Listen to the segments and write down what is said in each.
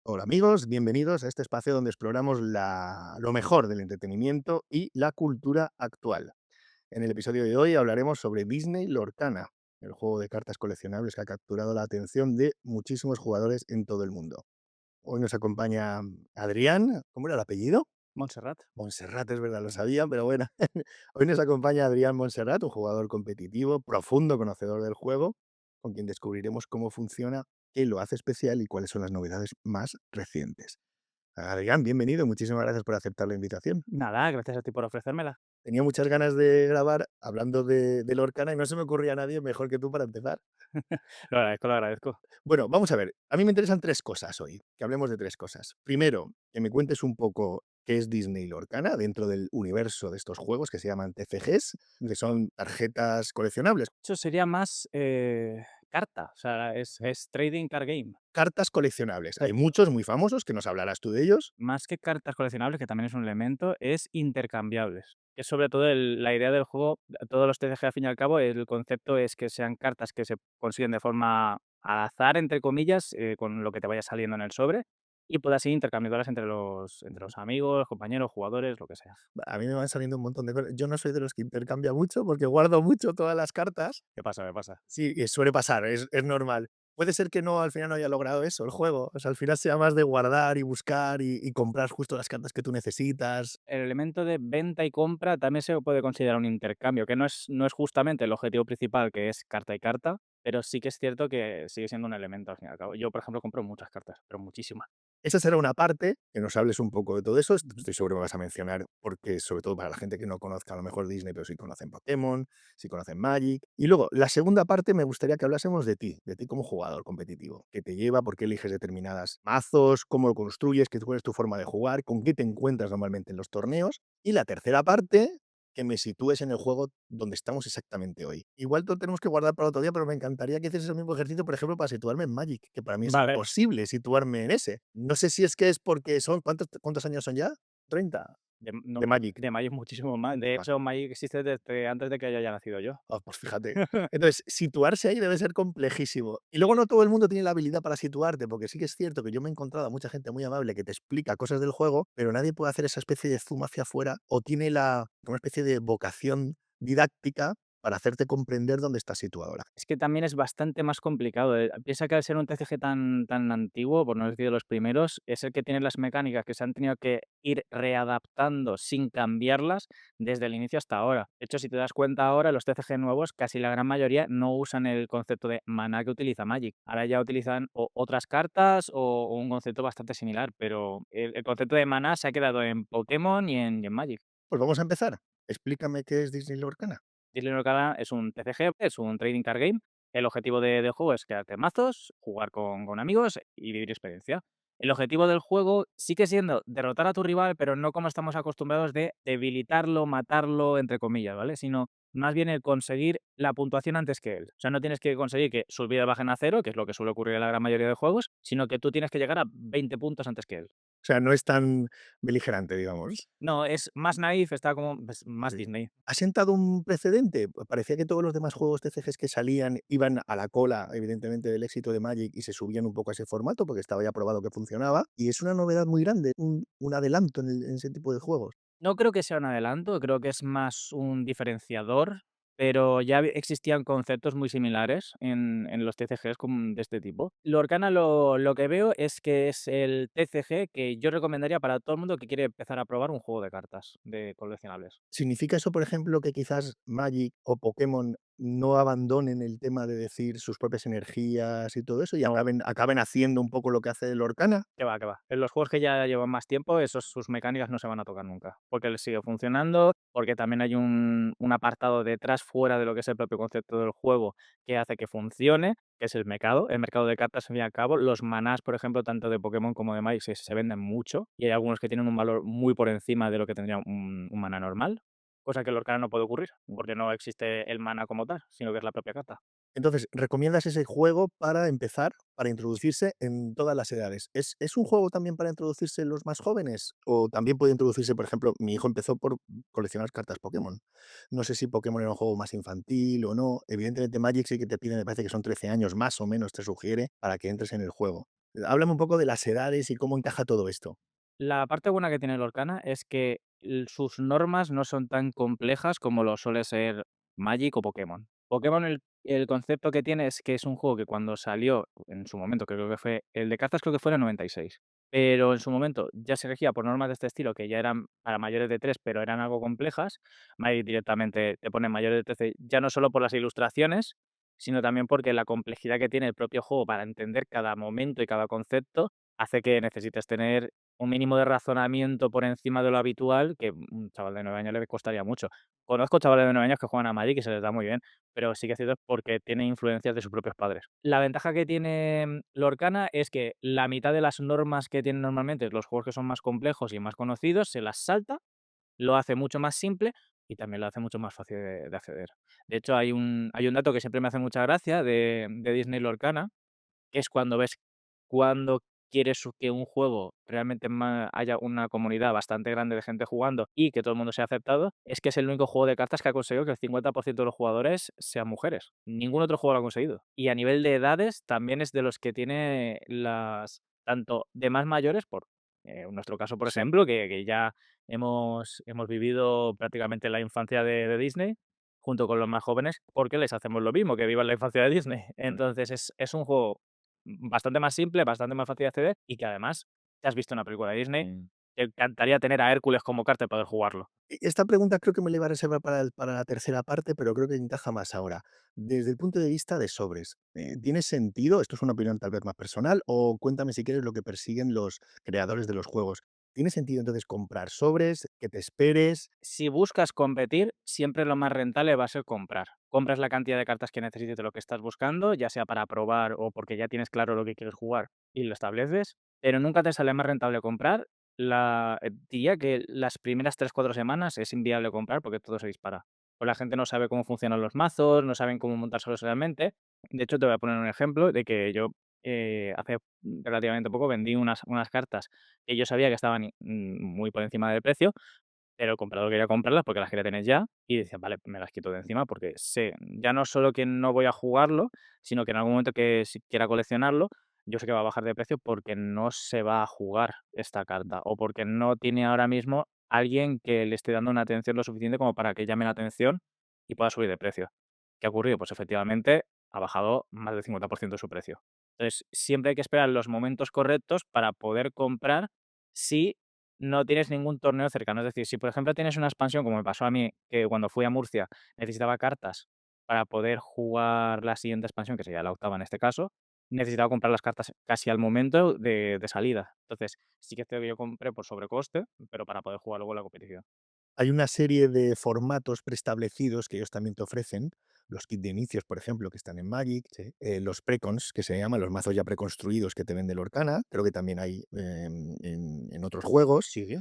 Hola amigos, bienvenidos a este espacio donde exploramos lo mejor del entretenimiento y la cultura actual. En el episodio de hoy hablaremos sobre Disney Lorcana, el juego de cartas coleccionables que ha capturado la atención de muchísimos jugadores en todo el mundo. Hoy nos acompaña Adrián, ¿cómo era el apellido? Montserrat. Montserrat, es verdad, lo sabía, pero bueno. Hoy nos acompaña Adrián Montserrat, un jugador competitivo, profundo conocedor del juego, con quien descubriremos cómo funciona, qué lo hace especial y cuáles son las novedades más recientes. Adrián, bienvenido, muchísimas gracias por aceptar la invitación. Nada, gracias a ti por ofrecérmela. Tenía muchas ganas de grabar hablando de Lorcana y no se me ocurría a nadie mejor que tú para empezar. Lo agradezco, lo agradezco. Bueno, vamos a ver. A mí me interesan tres cosas hoy, que hablemos de tres cosas. Primero, que me cuentes un poco qué es Disney Lorcana dentro del universo de estos juegos que se llaman TCGs, que son tarjetas coleccionables, Eso sería más, carta, o sea, es trading card game. cartas coleccionables. Eh, Hay muchos muy famosos, que nos hablarás tú de ellos. Más que cartas coleccionables, que también es un elemento, es intercambiables. Que es sobre todo la idea del juego, todos los TCG al fin y al cabo, el concepto es que sean cartas que se consiguen de forma al azar, entre comillas, con lo que te vaya saliendo en el sobre, y puedas ir intercambiándolas entre los amigos, compañeros, jugadores, lo que sea. A mí me van saliendo un montón de cosas. Yo no soy de los que intercambia mucho porque guardo mucho todas las cartas. ¿Qué pasa? ¿Qué pasa? Sí, y suele pasar, es normal. Puede ser que no, al final no haya logrado eso el juego. O sea, al final sea más de guardar y buscar y comprar justo las cartas que tú necesitas. El elemento de venta y compra también se puede considerar un intercambio, que no es justamente el objetivo principal, que es carta y carta, pero sí que es cierto que sigue siendo un elemento al fin y al cabo. Yo, por ejemplo, compro muchas cartas, pero muchísimas. Esa será una parte, que nos hables un poco de todo eso. Estoy seguro que vas a mencionar, porque sobre todo para la gente que no conozca a lo mejor Disney, pero sí conocen Pokémon, sí conocen Magic. Y luego, la segunda parte me gustaría que hablásemos de ti como jugador competitivo. ¿Qué te lleva? ¿Por qué eliges determinadas mazos? ¿Cómo lo construyes? ¿Cuál es tu forma de jugar? ¿Con qué te encuentras normalmente en los torneos? Y la tercera parte, que me sitúes en el juego donde estamos exactamente hoy. Igual lo tenemos que guardar para otro día, pero me encantaría que hicieses el mismo ejercicio, por ejemplo, para situarme en Magic, que para mí es Vale. imposible situarme en ese. No sé si es que es porque son, ¿cuántos años son ya? 30 No, de Magic. de Magic muchísimo más. De Más. hecho, Magic existe desde antes de que haya nacido yo. Pues fíjate. Entonces, situarse ahí debe ser complejísimo. Y luego no todo el mundo tiene la habilidad para situarte, porque sí que es cierto que yo me he encontrado a mucha gente muy amable que te explica cosas del juego, pero nadie puede hacer esa especie de zoom hacia afuera o tiene una especie de vocación didáctica para hacerte comprender dónde estás situado ahora. Es que también es bastante más complicado, piensa que al ser un TCG tan antiguo, por no decir de los primeros, es el que tiene las mecánicas que se han tenido que ir readaptando sin cambiarlas desde el inicio hasta ahora. De hecho, si te das cuenta ahora, los TCG nuevos, casi la gran mayoría no usan el concepto de maná que utiliza Magic. Ahora ya utilizan o otras cartas o un concepto bastante similar, pero el concepto de maná se ha quedado en Pokémon y en Magic. Pues vamos a empezar. Explícame qué es Disney Lorcana. Disney Lorcana es un TCG, es un trading card game. El objetivo del juego es crearte mazos, jugar con amigos y vivir experiencia. El objetivo del juego sigue siendo derrotar a tu rival, pero no como estamos acostumbrados de debilitarlo, matarlo, entre comillas, ¿vale? Sino más bien el conseguir la puntuación antes que él. O sea, no tienes que conseguir que sus vidas bajen a cero, que es lo que suele ocurrir en la gran mayoría de juegos, sino que tú tienes que llegar a 20 puntos antes que él. O sea, no es tan beligerante, digamos. No, es más naif, está como pues, más Sí. Disney. ¿Ha sentado un precedente? Parecía que todos los demás juegos TCGs que salían iban a la cola, evidentemente, del éxito de Magic y se subían un poco a ese formato porque estaba ya probado que funcionaba. Y es una novedad muy grande, un adelanto en ese tipo de juegos. No creo que sea un adelanto, creo que es más un diferenciador, pero ya existían conceptos muy similares en los TCGs de este tipo. Lorcana lo que veo es que es el TCG que yo recomendaría para todo el mundo que quiere empezar a probar un juego de cartas de coleccionables. ¿Significa eso, por ejemplo, que quizás Magic o Pokémon no abandonen el tema de decir sus propias energías y todo eso y acaben haciendo un poco lo que hace Lorcana? Que va, que va. En los juegos que ya llevan más tiempo, sus mecánicas no se van a tocar nunca, porque les sigue funcionando, porque también hay un apartado detrás, fuera de lo que es el propio concepto del juego, que hace que funcione, que es el mercado de cartas, al fin y al cabo. Los manás, por ejemplo, tanto de Pokémon como de Magic, se venden mucho, y hay algunos que tienen un valor muy por encima de lo que tendría un maná normal, cosa que en Lorcana no puede ocurrir, porque no existe el maná como tal, sino que es la propia carta. Entonces, ¿recomiendas ese juego para empezar, para introducirse en todas las edades? ¿Es un juego también para introducirse en los más jóvenes? ¿O también puede introducirse, por ejemplo, mi hijo empezó por coleccionar cartas Pokémon? No sé si Pokémon era un juego más infantil o no. Evidentemente Magic sí que te pide, me parece que son 13 años más o menos, te sugiere, para que entres en el juego. Háblame un poco de las edades y cómo encaja todo esto. La parte buena que tiene Lorcana es que sus normas no son tan complejas como lo suele ser Magic o Pokémon. Pokémon, el concepto que tiene es que es un juego que cuando salió, en su momento, que creo que fue el de cartas, creo que fue en el 96, pero en su momento ya se regía por normas de este estilo que ya eran para mayores de 3 pero eran algo complejas. Magic directamente te pone mayores de 13 ya no solo por las ilustraciones, sino también porque la complejidad que tiene el propio juego para entender cada momento y cada concepto hace que necesites tener un mínimo de razonamiento por encima de lo habitual, que un chaval de 9 años le costaría mucho. Conozco chavales de 9 años que juegan a Magic y se les da muy bien, pero sí que es cierto porque tiene influencias de sus propios padres. La ventaja que tiene Lorcana es que la mitad de las normas que tienen normalmente los juegos que son más complejos y más conocidos se las salta, lo hace mucho más simple y también lo hace mucho más fácil de acceder. De hecho, hay un dato que siempre me hace mucha gracia de Disney Lorcana, que es cuando quieres que un juego realmente haya una comunidad bastante grande de gente jugando y que todo el mundo sea aceptado, es que es el único juego de cartas que ha conseguido que el 50% de los jugadores sean mujeres. Ningún otro juego lo ha conseguido. Y a nivel de edades, también es de los que tiene las tanto de más mayores, por nuestro caso, por Sí. ejemplo, que ya hemos vivido prácticamente la infancia de Disney, junto con los más jóvenes, porque les hacemos lo mismo, que vivan la infancia de Disney. Mm. Entonces es un juego bastante más simple, bastante más fácil de acceder y que además te has visto una película de Disney, te encantaría tener a Hércules como carta y poder jugarlo. Esta pregunta creo que me la iba a reservar para la tercera parte, pero creo que encaja más ahora. Desde el punto de vista de sobres, ¿tiene sentido? Esto es una opinión tal vez más personal, o cuéntame si quieres lo que persiguen los creadores de los juegos. ¿Tiene sentido entonces comprar sobres, que te esperes? Si buscas competir, siempre lo más rentable va a ser comprar. Compras la cantidad de cartas que necesites de lo que estás buscando, ya sea para probar o porque ya tienes claro lo que quieres jugar y lo estableces, pero nunca te sale más rentable comprar. Diría que las primeras 3 4 semanas es inviable comprar porque todo se dispara. Pues la gente no sabe cómo funcionan los mazos, no saben cómo montárselos realmente. De hecho, te voy a poner un ejemplo de que yo hace relativamente poco vendí unas cartas que yo sabía que estaban muy por encima del precio, pero el comprador quería comprarlas porque las quería tener ya y decía: "Vale, me las quito de encima", porque sé, ya no solo que no voy a jugarlo, sino que en algún momento que si quiera coleccionarlo, yo sé que va a bajar de precio porque no se va a jugar esta carta, o porque no tiene ahora mismo alguien que le esté dando una atención lo suficiente como para que llame la atención y pueda subir de precio. ¿Qué ha ocurrido? Pues efectivamente ha bajado más del 50% su precio. Entonces, siempre hay que esperar los momentos correctos para poder comprar si no tienes ningún torneo cercano. Es decir, si por ejemplo tienes una expansión, como me pasó a mí, que cuando fui a Murcia necesitaba cartas para poder jugar la siguiente expansión, que sería la octava en este caso, necesitaba comprar las cartas casi al momento de salida. Entonces, sí que es cierto que yo compré por sobrecoste, pero para poder jugar luego la competición. Hay una serie de formatos preestablecidos que ellos también te ofrecen, los kits de inicios, por ejemplo, que están en Magic, Sí. los precons, que se llaman, los mazos ya preconstruidos que te vende Lorcana, creo que también hay en otros juegos. Sí.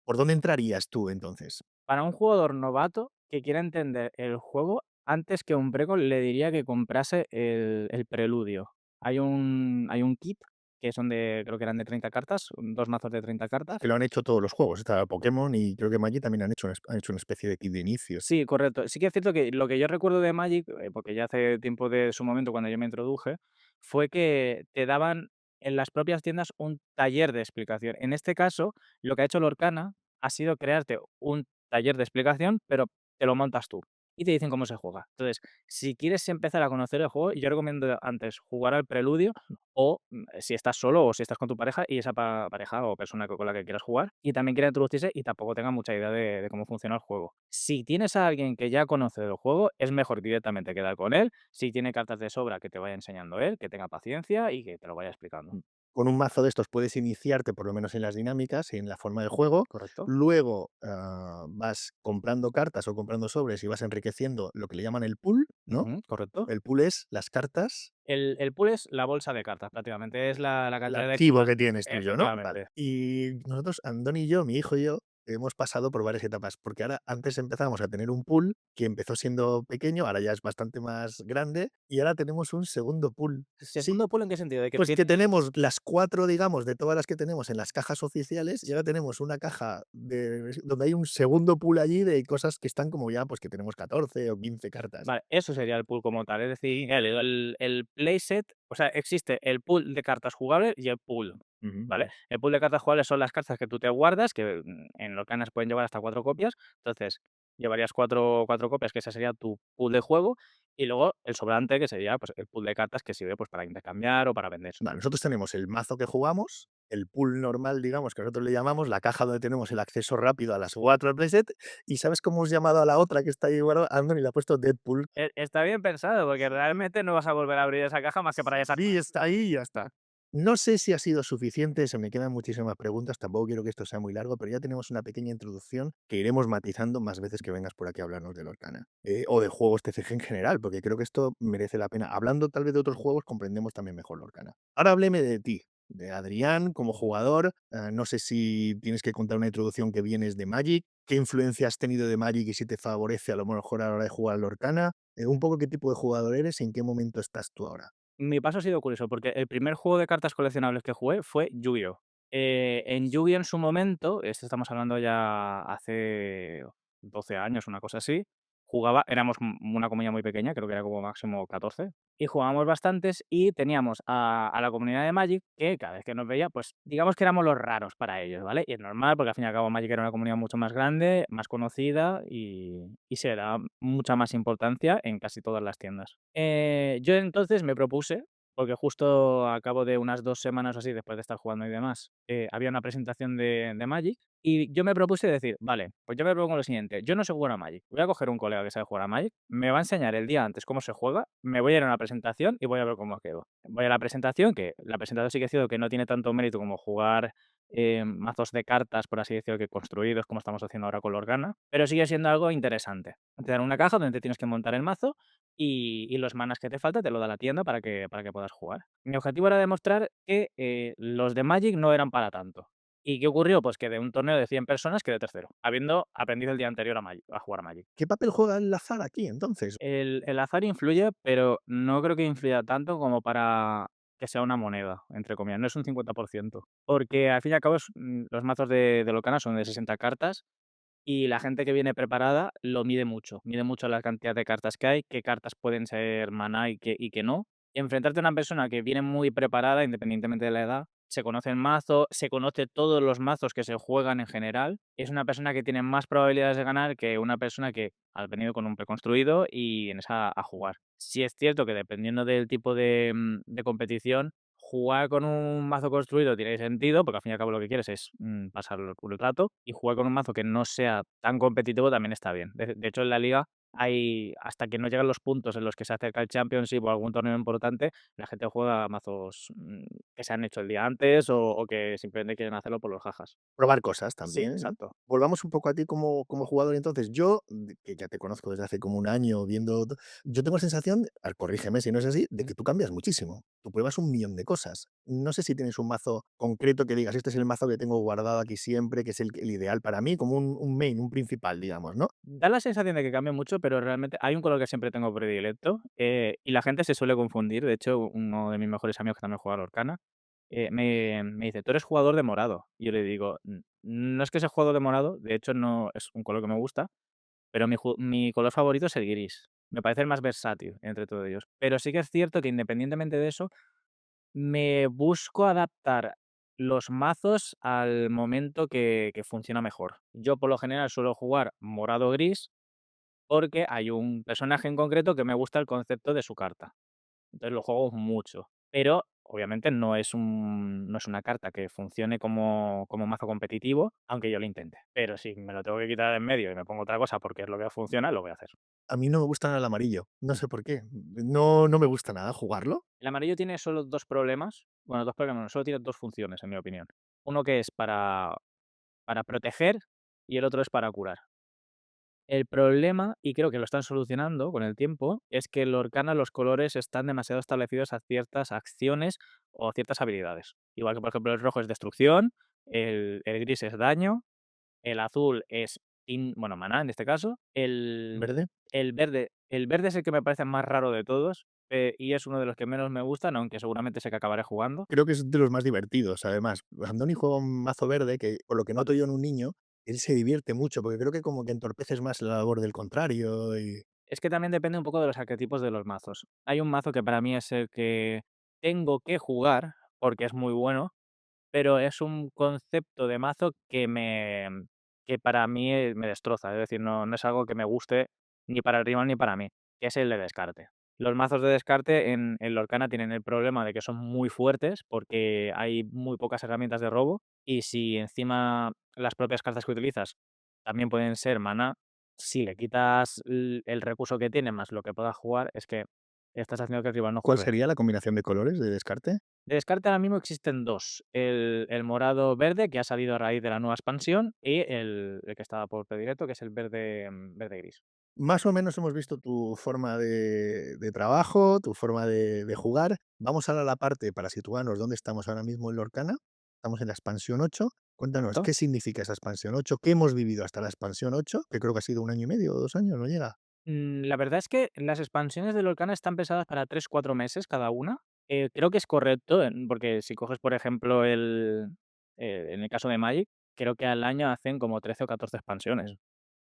¿Por dónde entrarías tú entonces? Para un jugador novato que quiera entender el juego, antes que un preco, le diría que comprase el preludio. Hay un kit que son creo que eran de 30 cartas, 2 mazos de 30 cartas. Que lo han hecho todos los juegos, está Pokémon y creo que Magic también han hecho una especie de kit de inicios. Sí, correcto. Sí que es cierto que lo que yo recuerdo de Magic, porque ya hace tiempo de su momento cuando yo me introduje, fue que te daban en las propias tiendas un taller de explicación. En este caso, lo que ha hecho Lorcana ha sido crearte un taller de explicación, pero te lo montas tú y te dicen cómo se juega. Entonces, si quieres empezar a conocer el juego, yo recomiendo antes jugar al preludio o si estás solo o si estás con tu pareja y esa pareja o persona con la que quieras jugar y también quiere introducirse y tampoco tenga mucha idea de cómo funciona el juego. Si tienes a alguien que ya conoce del juego, es mejor directamente quedar con él. Si tiene cartas de sobra, que te vaya enseñando él, que tenga paciencia y que te lo vaya explicando. Mm. Con un mazo de estos puedes iniciarte, por lo menos en las dinámicas y en la forma de juego. ¿Correcto? Luego, vas comprando cartas o comprando sobres y vas enriqueciendo lo que le llaman el pool, ¿no? Ujú, correcto. El pool es las cartas, El pool es la bolsa de cartas, prácticamente. Es la el cantidad de archivo cartas. que tienes tuyo, ¿no? Vale. Efectivamente. Y nosotros, Andón y yo, mi hijo y yo, hemos pasado por varias etapas, porque ahora antes empezábamos a tener un pool que empezó siendo pequeño, ahora ya es bastante más grande, y ahora tenemos un segundo pool. Sí, ¿Segundo pool en qué sentido? ¿De que pues que tienes? tenemos las 4, digamos, de todas las que tenemos en las cajas oficiales, y ahora tenemos una caja de donde hay un segundo pool allí de cosas que están como ya, pues que tenemos 14 o 15 cartas. Vale, eso sería el pool como tal, es decir, el playset, o sea, existe el pool de cartas jugables y el pool, Ujú, ¿vale? vale. El pool de cartas jugables son las cartas que tú te guardas, que, en Lorcanas pueden llevar hasta 4 copias, entonces llevarías cuatro copias, que ese sería tu pool de juego, y luego el sobrante, que sería, pues, el pool de cartas que sirve, pues, para intercambiar o para vender. Vale, nosotros tenemos el mazo que jugamos, el pool normal, digamos, que nosotros le llamamos, la caja donde tenemos el acceso rápido a las 4 al playset, ¿y sabes cómo hemos llamado a la otra que está ahí guardada? Anthony le ha puesto Deadpool. Está bien pensado, porque realmente no vas a volver a abrir esa caja más que para esa. Sí, está ahí y ya está. No sé si ha sido suficiente, se me quedan muchísimas preguntas, tampoco quiero que esto sea muy largo, pero ya tenemos una pequeña introducción que iremos matizando más veces que vengas por aquí a hablarnos de Lorcana. O de juegos TCG en general, porque creo que esto merece la pena. Hablando tal vez de otros juegos, comprendemos también mejor Lorcana. Ahora hábleme de ti, de Adrián como jugador. No sé si tienes que contar una introducción que vienes de Magic, qué influencia has tenido de Magic y si te favorece a lo mejor a la hora de jugar a Lorcana. Un poco qué tipo de jugador eres y en qué momento estás tú ahora. Mi paso ha sido curioso, porque el primer juego de cartas coleccionables que jugué fue Yu-Gi-Oh! En Yu-Gi-Oh! En su momento, esto estamos hablando ya hace 12 años, una cosa así, éramos una comunidad muy pequeña, creo que era como máximo 14, y jugábamos bastantes y teníamos a la comunidad de Magic que cada vez que nos veía, pues digamos que éramos los raros para ellos, ¿vale? Y es normal, porque al fin y al cabo Magic era una comunidad mucho más grande, más conocida y se le da mucha más importancia en casi todas las tiendas. Yo entonces me propuse, porque justo a cabo de unas 2 semanas o así, después de estar jugando y demás, había una presentación de Magic, y yo me propuse decir: "Vale, pues yo me propongo lo siguiente, yo no sé jugar a Magic, voy a coger un colega que sabe jugar a Magic, me va a enseñar el día antes cómo se juega, me voy a ir a una presentación y voy a ver cómo quedo". Voy a la presentación, que la presentación sí que es cierto que no tiene tanto mérito como jugar, mazos de cartas, por así decirlo, que construidos, como estamos haciendo ahora con Lorcana, pero sigue siendo algo interesante. Te dan una caja donde te tienes que montar el mazo y los manas que te falta te lo da la tienda para que puedas jugar. Mi objetivo era demostrar que, los de Magic no eran para tanto. ¿Y qué ocurrió? Pues que de un torneo de 100 personas quedé tercero, habiendo aprendido el día anterior a jugar a Magic. ¿Qué papel juega el azar aquí entonces? El azar influye, pero no creo que influya tanto como para que sea una moneda, entre comillas, no es un 50%, porque al fin y al cabo los mazos de Lorcana son de 60 cartas y la gente que viene preparada lo mide mucho la cantidad de cartas que hay, qué cartas pueden ser maná y qué no. Y enfrentarte a una persona que viene muy preparada, independientemente de la edad, se conoce el mazo, se conoce todos los mazos que se juegan en general, es una persona que tiene más probabilidades de ganar que una persona que ha venido con un preconstruido y vienes a jugar. Sí es cierto que dependiendo del tipo de competición, jugar con un mazo construido tiene sentido, porque al fin y al cabo lo que quieres es, pasar el rato, y jugar con un mazo que no sea tan competitivo también está bien. De hecho, en la liga hay hasta que no llegan los puntos en los que se acerca el Championship o algún torneo importante, la gente juega mazos, que se han hecho el día antes o que simplemente quieren hacerlo por los jajas. Probar cosas Sí, también, ¿no? exacto. Volvamos un poco a ti como jugador entonces. Yo, que ya te conozco desde hace como un año viendo yo tengo la sensación, corrígeme si no es así, de que tú cambias muchísimo. Tú pruebas un millón de cosas. No sé si tienes un mazo concreto que digas: "Este es el mazo que tengo guardado aquí siempre, que es el ideal para mí", como un main, un principal, digamos, ¿no? Da la sensación de que cambia mucho, pero realmente hay un color que siempre tengo predilecto, y la gente se suele confundir. De hecho, uno de mis mejores amigos que también juega al Lorcana, me dice: "Tú eres jugador de morado". Y yo le digo: No es que sea jugador de morado, de hecho no es un color que me gusta, pero mi color favorito es el gris. Me parece el más versátil entre todos ellos. Pero sí que es cierto que independientemente de eso, me busco adaptar los mazos al momento que funciona mejor. Yo, por lo general, suelo jugar morado-gris porque hay un personaje en concreto que me gusta el concepto de su carta. Entonces lo juego mucho, pero obviamente no es una carta que funcione como mazo competitivo, aunque yo lo intente. Pero si me lo tengo que quitar de en medio y me pongo otra cosa porque es lo que funciona, lo voy a hacer. A mí no me gusta nada el amarillo, no sé por qué. No me gusta nada jugarlo. El amarillo tiene solo 2 problemas, bueno, 2 problemas, no, solo tiene 2 funciones, en mi opinión. Uno que es para proteger y el otro es para curar. El problema, y creo que lo están solucionando con el tiempo, es que en Lorcana los colores están demasiado establecidos a ciertas acciones o ciertas habilidades. Igual que, por ejemplo, el rojo es destrucción, el gris es daño, El azul es bueno, maná en este caso. ¿Verde? El verde es el que me parece más raro de todos, y es uno de los que menos me gustan, aunque seguramente sé que acabaré jugando. Creo que es de los más divertidos, además. Andoni juega un mazo verde que, por lo que noto yo en un niño, él se divierte mucho, porque creo que como que entorpeces más la labor del contrario y Es que también depende un poco de los arquetipos de los mazos. Hay un mazo que para mí es el que tengo que jugar, porque es muy bueno, pero es un concepto de mazo que para mí, me destroza. Es decir, no es algo que me guste ni para el rival ni para mí, que es el de descarte. Los mazos de descarte en Lorcana tienen el problema de que son muy fuertes, porque hay muy pocas herramientas de robo, y si encima las propias cartas que utilizas también pueden ser maná, si le quitas el recurso que tiene más lo que pueda jugar, es que estás haciendo que el rival no ¿cuál juegue. sería la combinación de colores de descarte? De descarte ahora mismo existen 2: el morado verde, que ha salido a raíz de la nueva expansión, y el que estaba por predilecto, que es el verde, verde gris. Más o menos hemos visto tu forma de trabajo, tu forma de jugar. Vamos ahora a la parte para situarnos dónde estamos ahora mismo en Lorcana. Estamos en la expansión 8. Cuéntanos, ¿Correcto? ¿qué significa esa expansión 8? ¿Qué hemos vivido hasta la expansión 8? Que creo que ha sido un año y medio o 2 años, ¿no llega? La verdad es que las expansiones de Lorcana están pensadas para 3 4 meses cada una. Creo que es correcto, porque si coges, por ejemplo, en el caso de Magic, creo que al año hacen como 13 o 14 expansiones.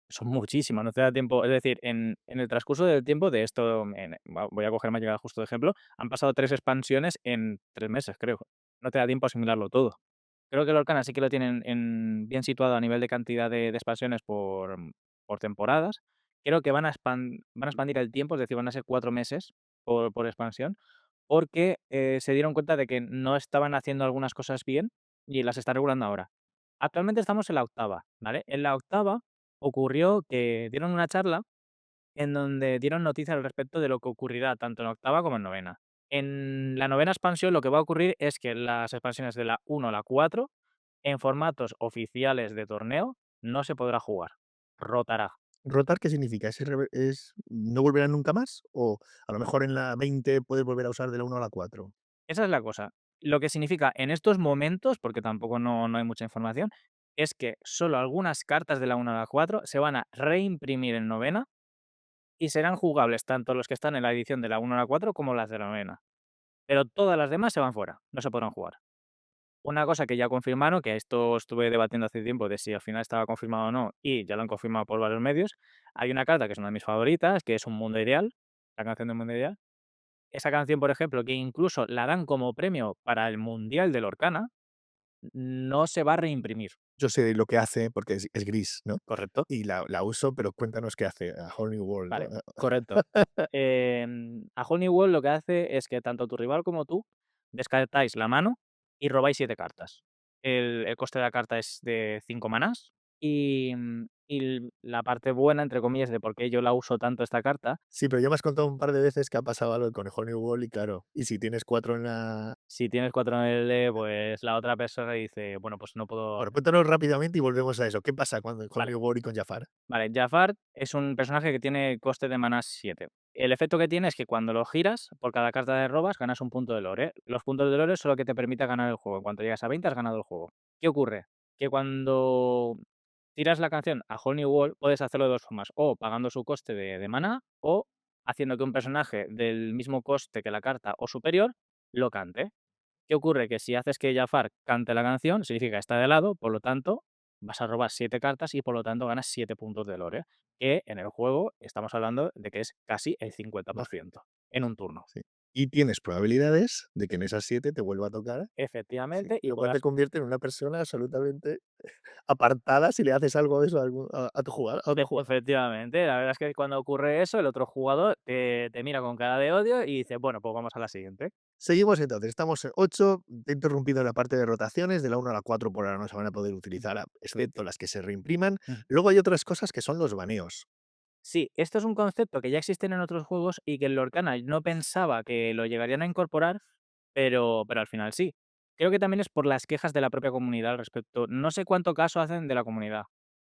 Son muchísimas, no te da tiempo. Es decir, en el transcurso del tiempo de esto, voy a coger Magic justo de ejemplo, han pasado 3 expansiones en 3 meses, creo. No te da tiempo a asimilarlo todo. Creo que el Lorcana sí que lo tienen bien situado a nivel de cantidad de expansiones por temporadas. Creo que van a expandir el tiempo, es decir, van a ser 4 meses por expansión, porque, se dieron cuenta de que no estaban haciendo algunas cosas bien y las están regulando ahora. Actualmente estamos en la octava, ¿vale? En la octava ocurrió que dieron una charla en donde dieron noticias al respecto de lo que ocurrirá tanto en octava como en novena. En la novena expansión lo que va a ocurrir es que las expansiones de la 1 a la 4 en formatos oficiales de torneo, no se podrá jugar, rotará. ¿Rotar qué significa? ¿Es no volverán nunca más? ¿O a lo mejor en la 20 puedes volver a usar de la 1 a la 4? Esa es la cosa. Lo que significa en estos momentos, porque tampoco no hay mucha información, es que solo algunas cartas de la 1 a la 4 se van a reimprimir en novena y serán jugables tanto los que están en la edición de la 1 a la 4 como las de la novena. Pero todas las demás se van fuera, no se podrán jugar. Una cosa que ya confirmaron, que esto estuve debatiendo hace tiempo de si al final estaba confirmado o no, y ya lo han confirmado por varios medios, hay una carta que es una de mis favoritas, que es Un Mundo Ideal, la canción de Un Mundo Ideal. Esa canción, por ejemplo, que incluso la dan como premio para el Mundial de Lorcana, no se va a reimprimir. Yo sé lo que hace porque es gris, ¿no? ¿Correcto? Y la uso, pero cuéntanos qué hace, a Whole New World, Vale, ¿no? correcto. A Honey World lo que hace es que tanto tu rival como tú descartáis la mano y robáis 7 cartas. El coste de la carta es de 5 manás y la parte buena, entre comillas, de por qué yo la uso tanto esta carta, Sí, pero ya me has contado un par de veces que ha pasado algo con el Whole New World y claro, y si tienes 4 en la si tienes 4 en el D, pues la otra persona dice: "Bueno, pues no puedo". bueno, cuéntanos rápidamente y volvemos a eso. ¿Qué pasa cuando en Whole Vale. New World y con Jafar? Vale, Jafar es un personaje que tiene coste de maná 7. El efecto que tiene es que cuando lo giras, por cada carta de robas ganas un punto de lore. Los puntos de lore son lo que te permite ganar el juego. En cuanto llegas a 20 has ganado el juego. ¿Qué ocurre? Que cuando tiras la canción a Whole New World puedes hacerlo de dos formas, o pagando su coste de maná, o haciendo que un personaje del mismo coste que la carta o superior lo cante. ¿Qué ocurre? Que si haces que Jafar cante la canción, significa que está de lado, por lo tanto, vas a robar 7 cartas y por lo tanto ganas 7 puntos de lore, que en el juego estamos hablando de que es casi el Buah, 50% en un turno. sí. Y tienes probabilidades de que en esas 7 te vuelva a tocar, sí, Efectivamente, y lo cual puedas te convierte en una persona absolutamente apartada si le haces algo de eso a tu a otro jugador. efectivamente, la verdad es que cuando ocurre eso, el otro jugador te mira con cara de odio y dice: "Bueno, pues vamos a la siguiente". Seguimos entonces, estamos en 8, te he interrumpido en la parte de rotaciones, de la 1 a la 4 por ahora no se van a poder utilizar, excepto las que se reimpriman. Ujú. Luego hay otras cosas que son los baneos. Sí, esto es un concepto que ya existen en otros juegos y que el Lorcana no pensaba que lo llegarían a incorporar, pero al final sí. Creo que también es por las quejas de la propia comunidad al respecto. No sé cuánto caso hacen de la comunidad.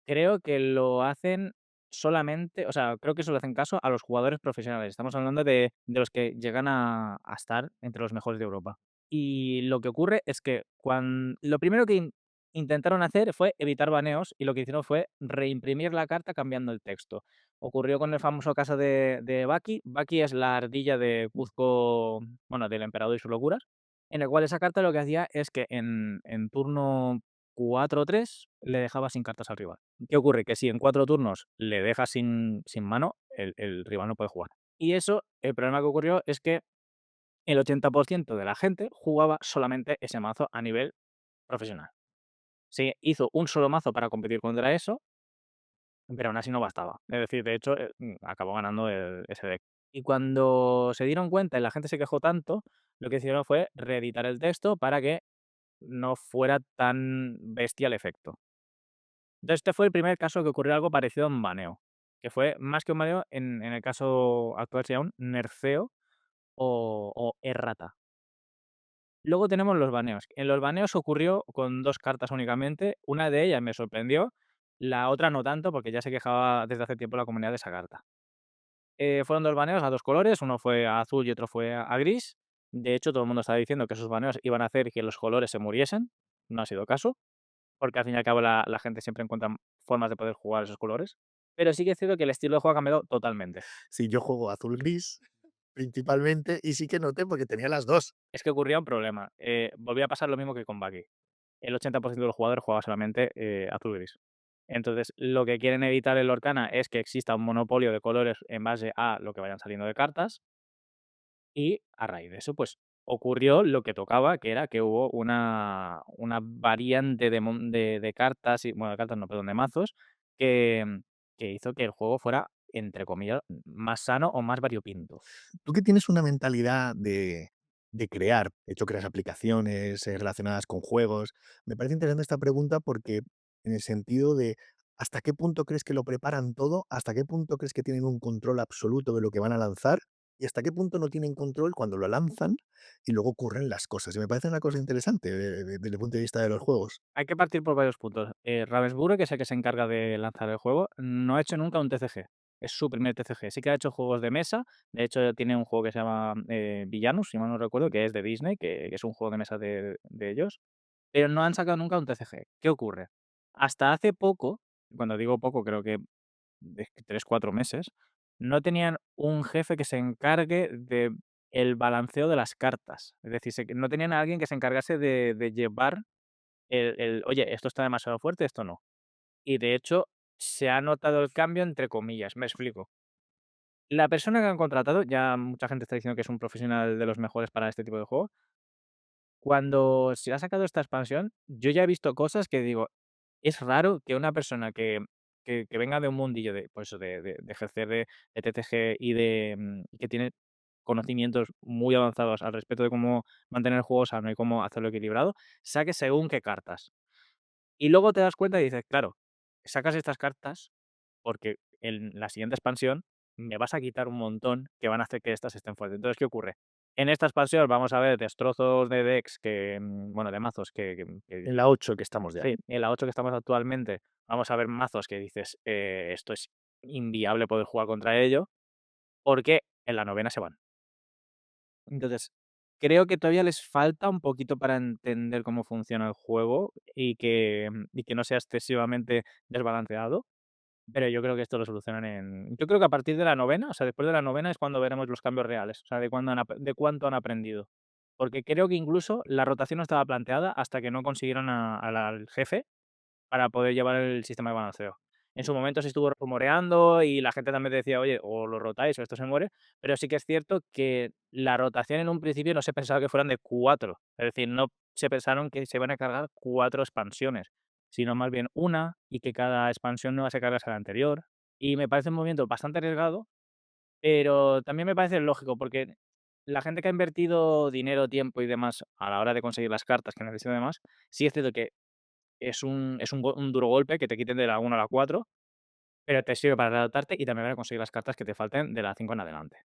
Creo que lo hacen solamente, o sea, creo que solo hacen caso a los jugadores profesionales. Estamos hablando de los que llegan a estar entre los mejores de Europa. Y lo que ocurre es que lo primero que intentaron hacer fue evitar baneos y lo que hicieron fue reimprimir la carta cambiando el texto. Ocurrió con el famoso caso de Baki. Baki es la ardilla de Kuzco, bueno, del emperador y sus locuras, en el cual esa carta lo que hacía es que en turno 4 o 3 le dejaba sin cartas al rival. ¿Qué ocurre? Que si en 4 turnos le dejas sin mano, el rival no puede jugar. Y eso, el problema que ocurrió es que el 80% de la gente jugaba solamente ese mazo a nivel profesional. Se hizo un solo mazo para competir contra eso, pero aún así no bastaba. Es decir, de hecho, acabó ganando ese deck. Y cuando se dieron cuenta y la gente se quejó tanto, lo que hicieron fue reeditar el texto para que no fuera tan bestia el efecto. Entonces, este fue el primer caso que ocurrió algo parecido a un baneo, que fue más que un baneo, en el caso actual sería un nerfeo o errata. Luego tenemos los baneos. En los baneos ocurrió con 2 cartas únicamente. Una de ellas me sorprendió, la otra no tanto, porque ya se quejaba desde hace tiempo la comunidad de esa carta. Fueron 2 baneos a 2 colores, uno fue a azul y otro fue a gris. De hecho, todo el mundo estaba diciendo que esos baneos iban a hacer que los colores se muriesen. No ha sido caso, porque al fin y al cabo la gente siempre encuentra formas de poder jugar esos colores. Pero sí que es cierto que el estilo de juego ha cambiado totalmente. Si yo juego azul-gris, principalmente, y sí que noté porque tenía las 2. Es que ocurría un problema, volvía a pasar lo mismo que con Baki. El 80% de los jugadores juega solamente, azul-gris. Entonces, lo que quieren evitar en Lorcana es que exista un monopolio de colores en base a lo que vayan saliendo de cartas, y a raíz de eso, pues, ocurrió lo que tocaba, que era que hubo una variante de cartas y bueno, de cartas no, perdón, de mazos, que que hizo que el juego fuera, entre comillas, más sano o más variopinto. Tú que tienes una mentalidad de crear, de hecho creas aplicaciones relacionadas con juegos, me parece interesante esta pregunta porque en el sentido de ¿hasta qué punto crees que lo preparan todo? ¿Hasta qué punto crees que tienen un control absoluto de lo que van a lanzar? ¿Y hasta qué punto no tienen control cuando lo lanzan y luego ocurren las cosas? Y me parece una cosa interesante desde el punto de vista de los juegos. Hay que partir por varios puntos. Ravensburger, que es el que se encarga de lanzar el juego, no ha hecho nunca un TCG. Es su primer TCG. Sí que ha hecho juegos de mesa. De hecho, tiene un juego que se llama Villanos, si mal no recuerdo, que es de Disney, que es un juego de mesa de ellos. Pero no han sacado nunca un TCG. ¿Qué ocurre? Hasta hace poco, cuando digo poco, creo que de 3, 4 meses, no tenían un jefe que se encargue de el balanceo de las cartas. Es decir, no tenían a alguien que se encargase de llevar oye, esto está demasiado fuerte, esto no. Y de hecho, se ha notado el cambio entre comillas, me explico. La persona que han contratado, ya mucha gente está diciendo que es un profesional de los mejores para este tipo de juego. Cuando se ha sacado esta expansión, yo ya he visto cosas que digo, es raro que una persona que venga de un mundillo de, pues, eso, de ejercer de TCG y que tiene conocimientos muy avanzados al respecto de cómo mantener el juego sano y cómo hacerlo equilibrado, saque según qué cartas. Y luego te das cuenta y dices: "Claro, sacas estas cartas porque en la siguiente expansión me vas a quitar un montón que van a hacer que estas estén fuertes". Entonces, ¿qué ocurre? En esta expansión vamos a ver destrozos de decks bueno, de mazos que En la 8 que estamos ya. sí, en la 8 que estamos actualmente vamos a ver mazos que dices: esto es inviable poder jugar contra ello", porque en la novena se van. Entonces, creo que todavía les falta un poquito para entender cómo funciona el juego y que no sea excesivamente desbalanceado, pero yo creo que esto lo solucionan yo creo que a partir de la novena, o sea, después de la novena es cuando veremos los cambios reales, o sea, de cuánto han aprendido. Porque creo que incluso la rotación no estaba planteada hasta que no consiguieron al jefe para poder llevar el sistema de balanceo. En su momento se estuvo rumoreando y la gente también decía: "Oye, o lo rotáis o esto se muere", pero sí que es cierto que la rotación en un principio no se pensaba que fueran de 4, es decir, no se pensaron que se iban a cargar 4 expansiones, sino más bien una y que cada expansión nueva se cargase a la anterior. Y me parece un movimiento bastante arriesgado, pero también me parece lógico, porque la gente que ha invertido dinero, tiempo y demás a la hora de conseguir las cartas que necesita y demás, sí es cierto que es un duro golpe que te quiten de la 1 a la 4, pero te sirve para adaptarte y también para conseguir las cartas que te falten de la 5 en adelante.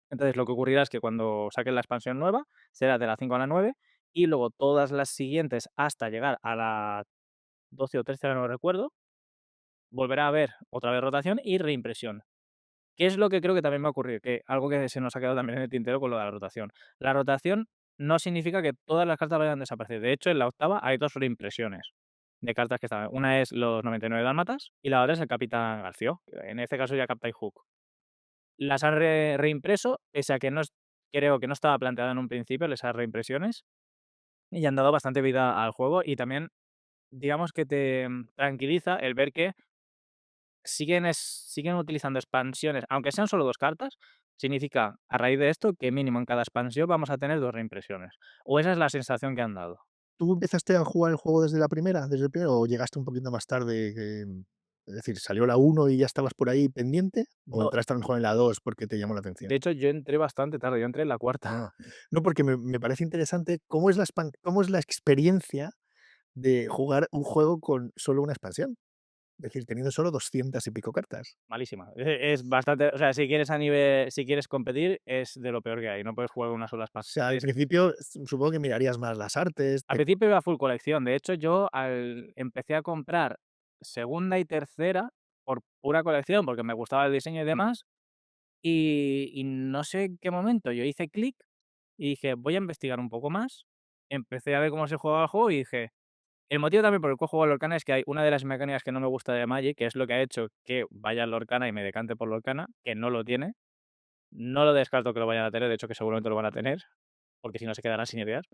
Entonces, lo que ocurrirá es que cuando saquen la expansión nueva, será de la 5 a la 9 y luego todas las siguientes hasta llegar a la 12 o 13, ahora no lo recuerdo, volverá a haber otra vez rotación y reimpresión. ¿Qué es lo que creo que también va a ocurrir? Que algo que se nos ha quedado también en el tintero con lo de la rotación. La rotación no significa que todas las cartas vayan a desaparecer. De hecho, en la octava hay 2 reimpresiones. de cartas que estaban. Una es los 99 dálmatas y la otra es el Capitán Garfio, en este caso ya Captain Hook. Las han reimpreso, pese a que no es creo que no estaba planteada en un principio esas reimpresiones, y han dado bastante vida al juego y también, digamos que te tranquiliza el ver que siguen utilizando expansiones, aunque sean solo 2 cartas, significa, a raíz de esto, que mínimo en cada expansión vamos a tener 2 reimpresiones, o esa es la sensación que han dado. ¿Tú empezaste a jugar el juego desde la primera, desde el primero, o llegaste un poquito más tarde? Es decir, ¿salió la uno y ya estabas por ahí pendiente? ¿O No, entraste a lo mejor en la 2 porque te llamó la atención? de hecho, yo entré bastante tarde, yo entré en la cuarta. Ah, no, porque me parece interesante cómo es la experiencia de jugar un juego con solo una expansión. Es decir, teniendo solo 200 y pico cartas. Malísima. Es bastante, o sea, si quieres competir, es de lo peor que hay, no puedes jugar una sola O sea, al expansión. principio supongo que mirarías más las artes, Al principio iba full colección, de hecho, yo empecé a comprar segunda y tercera por pura colección, porque me gustaba el diseño y demás, y no sé en qué momento yo hice clic y dije: "Voy a investigar un poco más". Empecé a ver cómo se jugaba el juego y dije el motivo también por el cual juego al Lorcana es que hay una de las mecánicas que no me gusta de Magic, que es lo que ha hecho que vaya al Lorcana y me decante por Lorcana, que no lo tiene. No lo descarto que lo vayan a tener, de hecho, que seguramente lo van a tener, porque si no se quedarán sin ideas.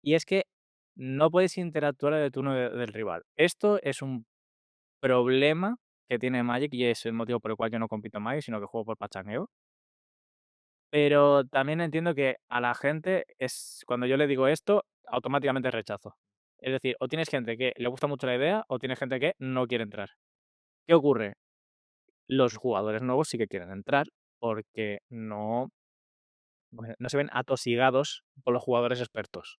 Y es que no puedes interactuar en el turno del rival. Esto es un problema que tiene Magic y es el motivo por el cual yo no compito en Magic, sino que juego por pachangueo. Pero también entiendo que a la gente es cuando yo le digo esto, automáticamente rechazo. Es decir, o tienes gente que le gusta mucho la idea o tienes gente que no quiere entrar. ¿Qué ocurre? Los jugadores nuevos sí que quieren entrar porque no se ven atosigados por los jugadores expertos.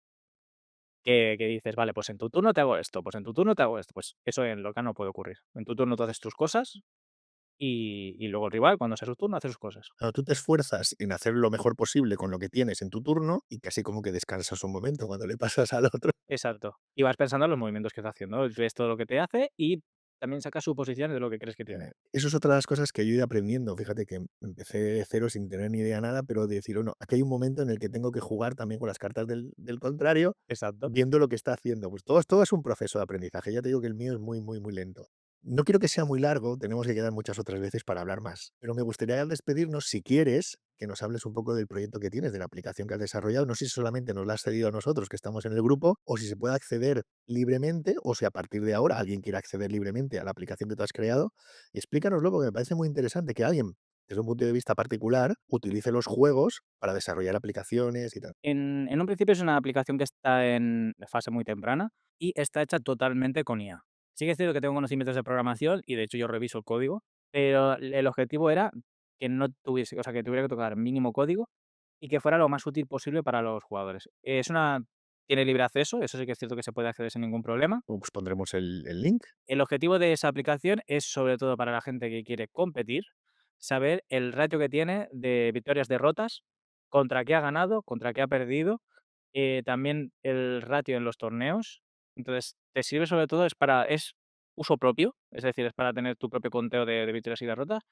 Que dices, vale, pues en tu turno te hago esto, pues en tu turno te hago esto. Pues eso en local no puede ocurrir. En tu turno tú haces tus cosas y luego el rival, cuando sea su turno, hace sus cosas. cuando tú te esfuerzas en hacer lo mejor posible con lo que tienes en tu turno y casi como que descansas un momento cuando le pasas al otro. Exacto. Y vas pensando en los movimientos que está haciendo. Ves todo lo que te hace y también sacas suposiciones de lo que crees que tiene. Eso es otra de las cosas que yo he ido aprendiendo. Fíjate que empecé de cero sin tener ni idea nada, pero de decir, bueno, aquí hay un momento en el que tengo que jugar también con las cartas del contrario, Exacto. viendo lo que está haciendo. Pues todo es un proceso de aprendizaje. Ya te digo que el mío es muy, muy, muy lento. No quiero que sea muy largo, tenemos que quedar muchas otras veces para hablar más, pero me gustaría al despedirnos, si quieres, que nos hables un poco del proyecto que tienes, de la aplicación que has desarrollado. No sé si solamente nos la has cedido a nosotros, que estamos en el grupo, o si se puede acceder libremente, o si a partir de ahora alguien quiere acceder libremente a la aplicación que tú has creado. Y explícanoslo, porque me parece muy interesante que alguien, desde un punto de vista particular, utilice los juegos para desarrollar aplicaciones y tal. En un principio es una aplicación que está en fase muy temprana y está hecha totalmente con IA. Sí que es cierto que tengo conocimientos de programación y de hecho yo reviso el código, pero el objetivo era que no tuviese, o sea, que tuviera que tocar mínimo código y que fuera lo más útil posible para los jugadores. Tiene libre acceso, eso sí que es cierto que se puede acceder sin ningún problema. Pues pondremos el link. El objetivo de esa aplicación es, sobre todo para la gente que quiere competir, saber el ratio que tiene de victorias, derrotas, contra qué ha ganado, contra qué ha perdido, también el ratio en los torneos. Entonces, te sirve sobre todo es uso propio, es decir, es para tener tu propio conteo de victorias y derrotas,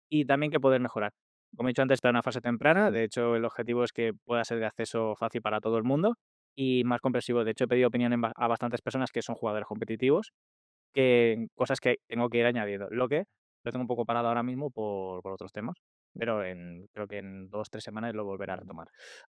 y también que poder mejorar. Como he dicho antes, está en una fase temprana, de hecho, el objetivo es que pueda ser de acceso fácil para todo el mundo y más comprensivo. De hecho, he pedido opinión a bastantes personas que son jugadores competitivos que cosas que tengo que ir añadiendo. Lo tengo un poco parado ahora mismo por otros temas, pero creo que en 2 3 semanas lo volveré a retomar.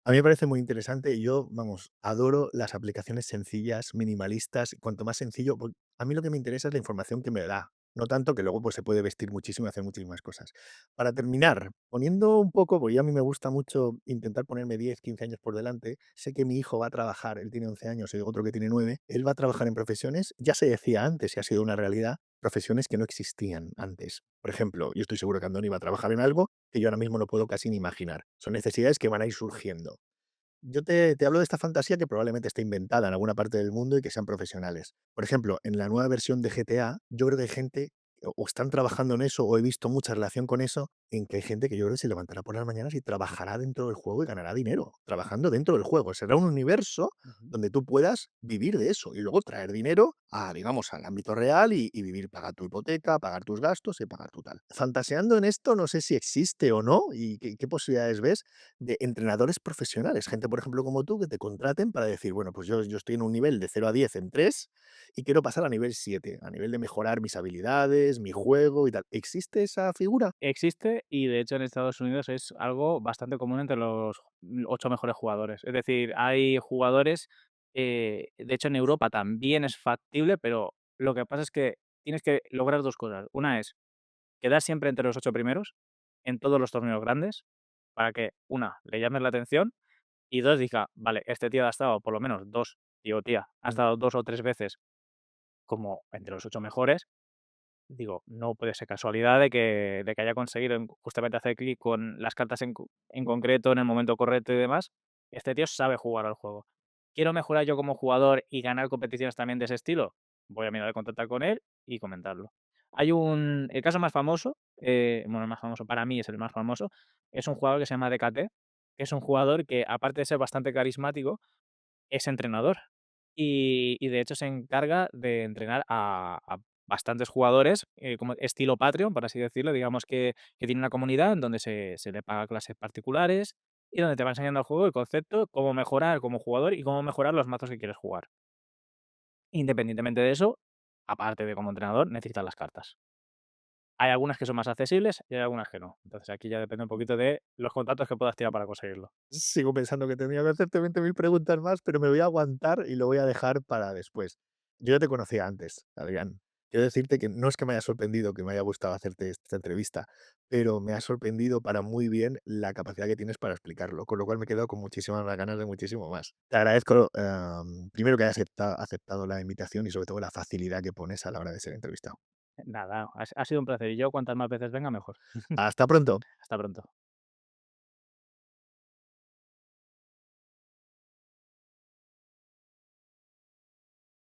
A mí me parece muy interesante y yo, vamos, adoro las aplicaciones sencillas, minimalistas. Cuanto más sencillo, a mí lo que me interesa es la información que me da, no tanto que luego pues, se puede vestir muchísimo y hacer muchísimas cosas. Para terminar, poniendo un poco, porque a mí me gusta mucho intentar ponerme 10 15 años por delante, sé que mi hijo va a trabajar, él tiene 11 años y otro que tiene 9, él va a trabajar en profesiones, ya se decía antes y ha sido una realidad, profesiones que no existían antes. Por ejemplo, yo estoy seguro que Andoni va a trabajar en algo que yo ahora mismo no puedo casi ni imaginar. Son necesidades que van a ir surgiendo. Yo te hablo de esta fantasía que probablemente esté inventada en alguna parte del mundo y que sean profesionales. Por ejemplo, en la nueva versión de GTA, yo creo que hay gente o están trabajando en eso o he visto mucha relación con eso en que hay gente que yo creo que se levantará por las mañanas y trabajará dentro del juego y ganará dinero, trabajando dentro del juego. Será un universo Ujú. donde tú puedas vivir de eso y luego traer dinero a, digamos, al ámbito real y vivir, pagar tu hipoteca, pagar tus gastos y pagar tu tal. Fantaseando en esto, no sé si existe o no y qué posibilidades ves de entrenadores profesionales, gente, por ejemplo, como tú, que te contraten para decir, bueno, pues yo estoy en un nivel de 0 a 10 en 3 y quiero pasar a nivel 7 a nivel de mejorar mis habilidades, mi juego y tal. ¿Existe esa figura? Existe y de hecho en Estados Unidos es algo bastante común entre los 8 mejores jugadores. Es decir, hay jugadores, de hecho en Europa también es factible, pero lo que pasa es que tienes que lograr 2 cosas. Una es quedar siempre entre los 8 primeros en todos los torneos grandes para que, una, le llames la atención y 2, diga: "Vale, este tío ha estado por lo menos 2 tío o tía, ha Mm. estado 2 o 3 veces como entre los 8 mejores". Digo, no puede ser casualidad de que haya conseguido justamente hacer clic con las cartas en concreto, en el momento correcto y demás. Este tío sabe jugar al juego. ¿Quiero mejorar yo como jugador y ganar competiciones también de ese estilo? Voy a mirar de contactar con él y comentarlo. El caso más famoso, bueno, el más famoso para mí es el más famoso, es un jugador que se llama DKT, que es un jugador que aparte de ser bastante carismático, es entrenador y de hecho se encarga de entrenar a bastantes jugadores, como estilo Patreon, por así decirlo. Digamos que tiene una comunidad en donde se le paga clases particulares y donde te va enseñando el juego, el concepto, cómo mejorar como jugador y cómo mejorar los mazos que quieres jugar. Independientemente de eso, aparte de como entrenador, necesitas las cartas. Hay algunas que son más accesibles y hay algunas que no. Entonces aquí ya depende un poquito de los contactos que puedas tirar para conseguirlo. Sigo pensando que tendría que hacerte 20.000 preguntas más, pero me voy a aguantar y lo voy a dejar para después. Yo ya te conocía antes, Adrián. Quiero decirte que no es que me haya sorprendido que me haya gustado hacerte esta entrevista, pero me ha sorprendido para muy bien la capacidad que tienes para explicarlo, con lo cual me he quedado con muchísimas ganas de muchísimo más. Te agradezco, primero que hayas aceptado la invitación y sobre todo la facilidad que pones a la hora de ser entrevistado. Nada, ha sido un placer y yo cuantas más veces venga mejor. Hasta pronto. Hasta pronto.